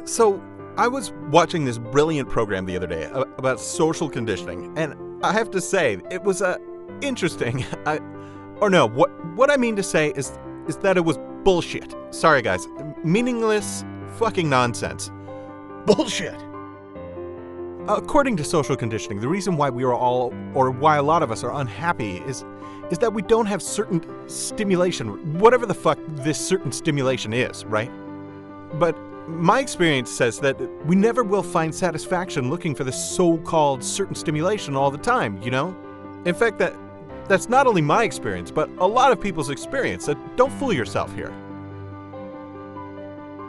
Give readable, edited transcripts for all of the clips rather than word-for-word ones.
So I was watching this brilliant program the other day about social conditioning, and I have to say it was interesting. What I mean to say is that it was bullshit. Sorry, guys, meaningless fucking nonsense. Bullshit. According to social conditioning, the reason why we are all, or why a lot of us are unhappy is that we don't have certain stimulation, whatever the fuck this certain stimulation is, right? But my experience says that we never will find satisfaction looking for the so-called certain stimulation all the time, you know? In fact, that's not only my experience, but a lot of people's experience. So don't fool yourself here.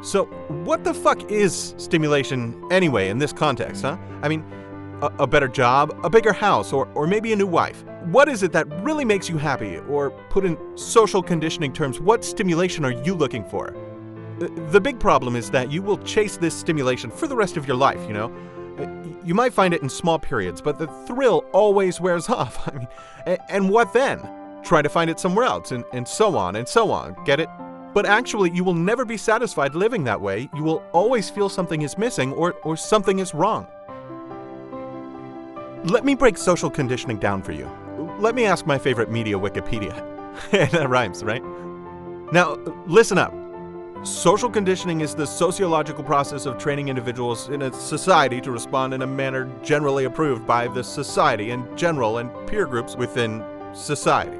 So what the fuck is stimulation anyway in this context, huh? I mean, a better job, a bigger house, or maybe a new wife. What is it that really makes you happy? Or put in social conditioning terms, what stimulation are you looking for? The big problem is that you will chase this stimulation for the rest of your life, you know? You might find it in small periods, but the thrill always wears off. I mean, and what then? Try to find it somewhere else, and so on and so on. Get it? But actually, you will never be satisfied living that way. You will always feel something is missing or something is wrong. Let me break social conditioning down for you. Let me ask my favorite media, Wikipedia. That rhymes, right? Now, listen up. Social conditioning is the sociological process of training individuals in a society to respond in a manner generally approved by the society in general and peer groups within society.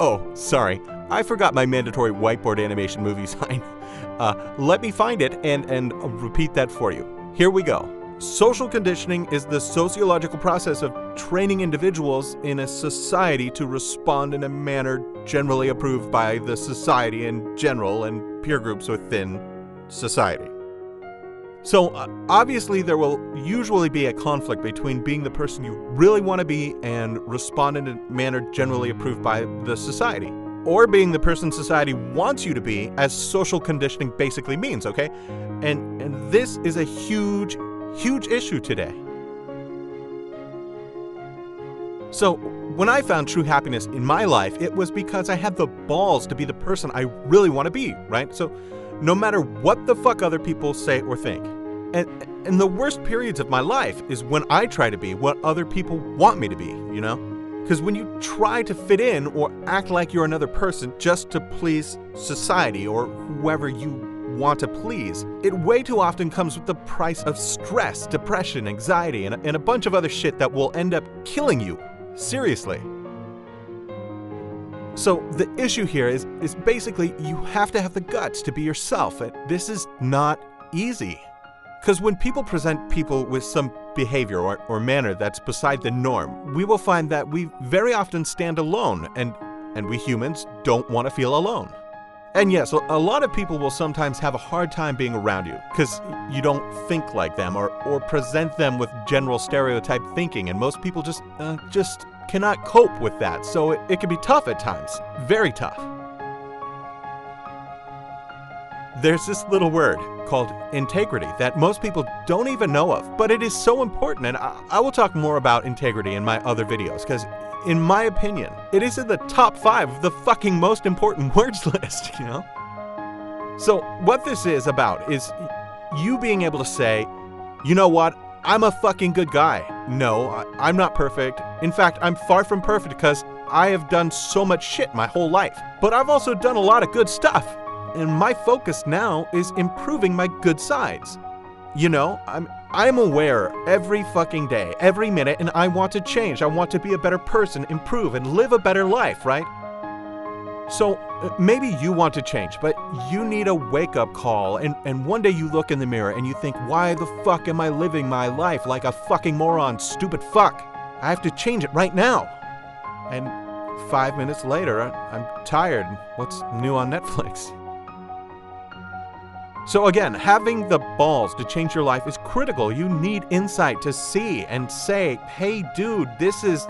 Oh, sorry. I forgot my mandatory whiteboard animation movie sign. Let me find it and repeat that for you. Here we go. Social conditioning is the sociological process of training individuals in a society to respond in a manner generally approved by the society in general and peer groups within society. So obviously there will usually be a conflict between being the person you really want to be and respond in a manner generally approved by the society, or being the person society wants you to be, as social conditioning basically means, okay? And this is a huge issue today. So when I found true happiness in my life, it was because I had the balls to be the person I really want to be, right? So no matter what the fuck other people say or think. And the worst periods of my life is when I try to be what other people want me to be, you know? Because when you try to fit in or act like you're another person just to please society or whoever you want to please, it way too often comes with the price of stress, depression, anxiety, and a bunch of other shit that will end up killing you. Seriously. So the issue here is basically you have to have the guts to be yourself, and this is not easy. Because when people present people with some behavior or manner that's beside the norm, we will find that we very often stand alone, and we humans don't want to feel alone. And yes, a lot of people will sometimes have a hard time being around you because you don't think like them or present them with general stereotype thinking, and most people just cannot cope with that, so it can be tough at times, very tough. There's this little word called integrity that most people don't even know of, but it is so important, and I will talk more about integrity in my other videos, because in my opinion, it is in the top 5 of the fucking most important words list, you know? So what this is about is you being able to say, you know what, I'm a fucking good guy. No, I'm not perfect. In fact, I'm far from perfect because I have done so much shit my whole life. But I've also done a lot of good stuff. And my focus now is improving my good sides. You know, I'm aware every fucking day, every minute, and I want to change. I want to be a better person, improve, and live a better life, right? So maybe you want to change, but you need a wake-up call, and one day you look in the mirror and you think, why the fuck am I living my life like a fucking moron, stupid fuck? I have to change it right now. And 5 minutes later, I'm tired. What's new on Netflix? So again, having the balls to change your life is critical. You need insight to see and say, hey dude, this is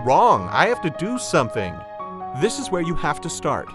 wrong. I have to do something. This is where you have to start.